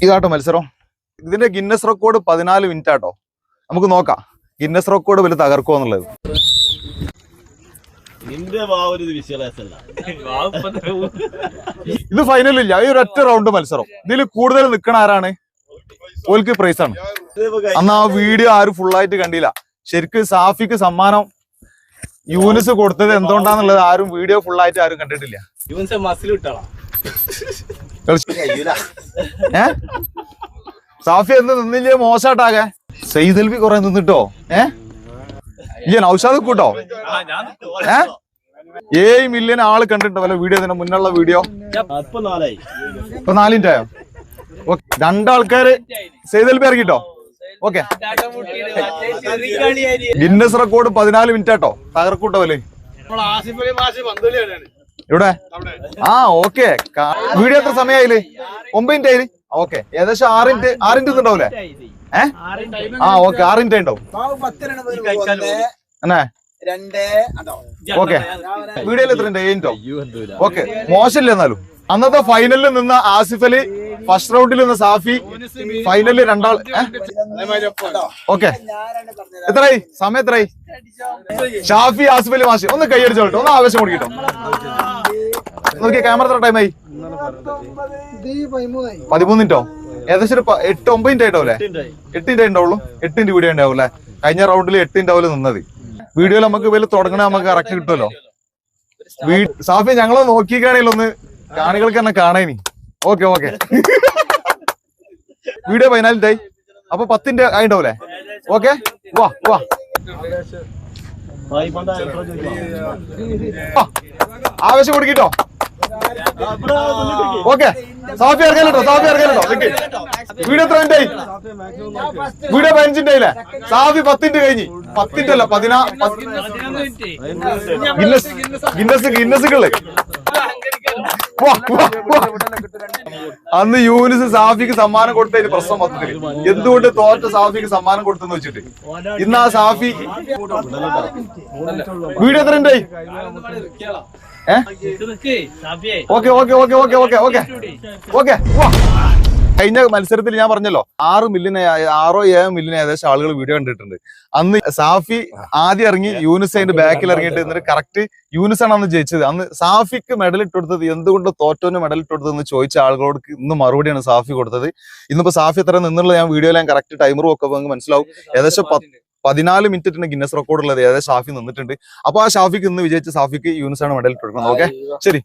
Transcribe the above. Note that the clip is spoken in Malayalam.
ഇതാട്ടോ മത്സരം. ഇതിന്റെ ഗിന്നസ് റെക്കോർഡ് 14 മിനിറ്റ് ആട്ടോ. നമുക്ക് നോക്കാം ഗിന്നസ് റെക്കോർഡ് വലുത് തകർക്കോ എന്നുള്ളത്. ഇത് ഫൈനലില്ല, ഈ ഒരൊറ്റ റൗണ്ട് മത്സരം. ഇതിൽ കൂടുതൽ നിൽക്കണ ആരാണ് ഓൽക്ക് പ്രൈസ് ആണ്. അന്ന് ആ വീഡിയോ ആരും ഫുള്ളായിട്ട് കണ്ടില്ല. ശരിക്കും സാഫിക്ക് സമ്മാനം യൂനിസ് കൊടുത്തത് എന്തുകൊണ്ടാന്നുള്ളത് ആരും വീഡിയോ ഫുള്ളായിട്ട് ആരും കണ്ടിട്ടില്ല. സാഫി എന്ത് നിന്നില്ലേ മോശാട്ടാകെ. സെയ്ദൽവി കൊറേ നിന്നിട്ടോ. ഇല്ല നൗഷാദ് കൂട്ടോ. 7 മില്യൺ ആള് കണ്ടിട്ടോ വല്ല വീഡിയോ, ഇതിന്റെ മുന്നുള്ള വീഡിയോ. ഇപ്പൊ 4 മിനിറ്റ് ആയോ? ഓക്കെ, 2 ആൾക്കാര് സെയ്ദൽവി ഇറങ്ങിട്ടോ. ഓക്കെ, ഗിന്നസ് റെക്കോർഡ് 14 മിനിറ്റ് ആട്ടോ. തകർക്കൂട്ടോ വല്ലേ ഇവിടെ. ഓക്കെ, വീഡിയോ എത്ര സമയമായില്ലേ? 9 മിനിറ്റ് ആയില്ലേ? ഓക്കെ, ഏകദേശം 6 മിനിറ്റ് ഉണ്ടാവൂലേ? ഓക്കെ, 6 മിനിറ്റ് ഉണ്ടാവും. ഓക്കെ, വീഡിയോയിൽ എത്ര ഉണ്ട്? 7 മിനിറ്റോ? ഓക്കെ, മോശമില്ല. എന്നാലും അന്നത്തെ ഫൈനലിൽ നിന്ന ആസിഫ് അലി, ഫസ്റ്റ് റൗണ്ടിൽ നിന്ന് സാഫി, ഫൈനലിൽ 2 ആൾ. ഓക്കെ, എത്രയായി സമയം? എത്രയായി? ഷാഫി, ആസിഫ് അലി, മാഷി ഒന്ന് കൈയടിച്ചോട്ടോ, ഒന്ന് ആവേശം കൊടുക്കിട്ടോ. നോക്കിയ ക്യാമറ എത്ര ടൈമായി? 13 മിനിറ്റോ? ഏകദേശം ഒരു 8-9 മിനിറ്റ് ആയിട്ടാവൂലേ? 8 മിനിറ്റ് ഉണ്ടാവുള്ളൂ. 8 മിനിറ്റ് വീഡിയോ ഉണ്ടാവൂലേ? കഴിഞ്ഞ റൗണ്ടിൽ 8 മിനിറ്റ് ആവൂല നിന്നത്. വീഡിയോയിൽ നമുക്ക് വലിയ തുടങ്ങണ നമുക്ക് കറക്റ്റ് കിട്ടുമല്ലോ. സാഫി ഞങ്ങളെ നോക്കിക്കാണെങ്കിൽ ഒന്ന് കാണികൾക്ക് തന്നെ കാണേനി. ഓക്കെ ഓക്കെ, വീഡിയോ 14 മിനിറ്റ് ആയി. അപ്പൊ 10 മിനിറ്റ് ആയിണ്ടാവൂലേ? ഓക്കെ, വാ വാ. ആവേശം കൊടുക്കിട്ടോ. ഓക്കെ, സാഫി ഇറങ്ങല്ലോ. സാഫി ഇറങ്ങല്ലോ. വീഡിയോ എത്ര മിനിറ്റ് ആയി? വീഡിയോ 15 മിനിറ്റ് ആയില്ലേ? സാഫി 10 മിനിറ്റ് കഴിഞ്ഞ്. 10 മിനിറ്റ് അല്ല, 14 ഗിന്നസുകള്. അന്ന് യൂനിസ് സാഫിക്ക് സമ്മാനം കൊടുത്തതിന് പ്രശ്നം മൊത്തത്തില് എന്തുകൊണ്ട് തോറ്റ സാഫിക്ക് സമ്മാനം കൊടുത്തെന്ന് വെച്ചിട്ട് ഇന്ന് ആ സാഫി വീഡിയോ എത്ര മിനിറ്റ് ആയി? Okay okay okay okay okay okay okay. കഴിഞ്ഞ മത്സരത്തിൽ ഞാൻ പറഞ്ഞല്ലോ 6 മില്യൺ 6-7 മില്യൺ ഏകദേശം ആളുകൾ വീഡിയോ കണ്ടിട്ടുണ്ട്. അന്ന് സാഫി ആദ്യം ഇറങ്ങി, യൂനിസ് അതിന്റെ ബാക്കിൽ ഇറങ്ങിയിട്ട് എന്നിട്ട് കറക്റ്റ് യൂനിസ് ആണ് അന്ന് ജയിച്ചത്. അന്ന് സാഫിക്ക് മെഡൽ ഇട്ടുകൊടുത്തത് എന്തുകൊണ്ട് തോറ്റോന് മെഡൽ ഇട്ടുകൊടുത്തതെന്ന് ചോദിച്ച ആളുകളോട് ഇന്ന് മറുപടിയാണ് സാഫി കൊടുത്തത്. ഇന്നിപ്പോ സാഫി എത്ര നിന്നുള്ള ഞാൻ വീഡിയോയിൽ ഞാൻ കറക്റ്റ് ടൈമറും ഒക്കെ നമുക്ക് മനസ്സിലാവും. ഏകദേശം 14 മിനിറ്റ് ഗിന്നസ് റെക്കോർഡ് ഉള്ളത് ഏകദേശം ഷാഫി നിന്നിട്ടുണ്ട്. അപ്പൊ ആ ഷാഫിക്ക് ഇന്ന് വിജയിച്ച സാഫിക്ക് യൂനിസ് ആണ് മെഡൽ ഇട്ട് കൊടുക്കുന്നത്. ഓക്കെ, ശരി.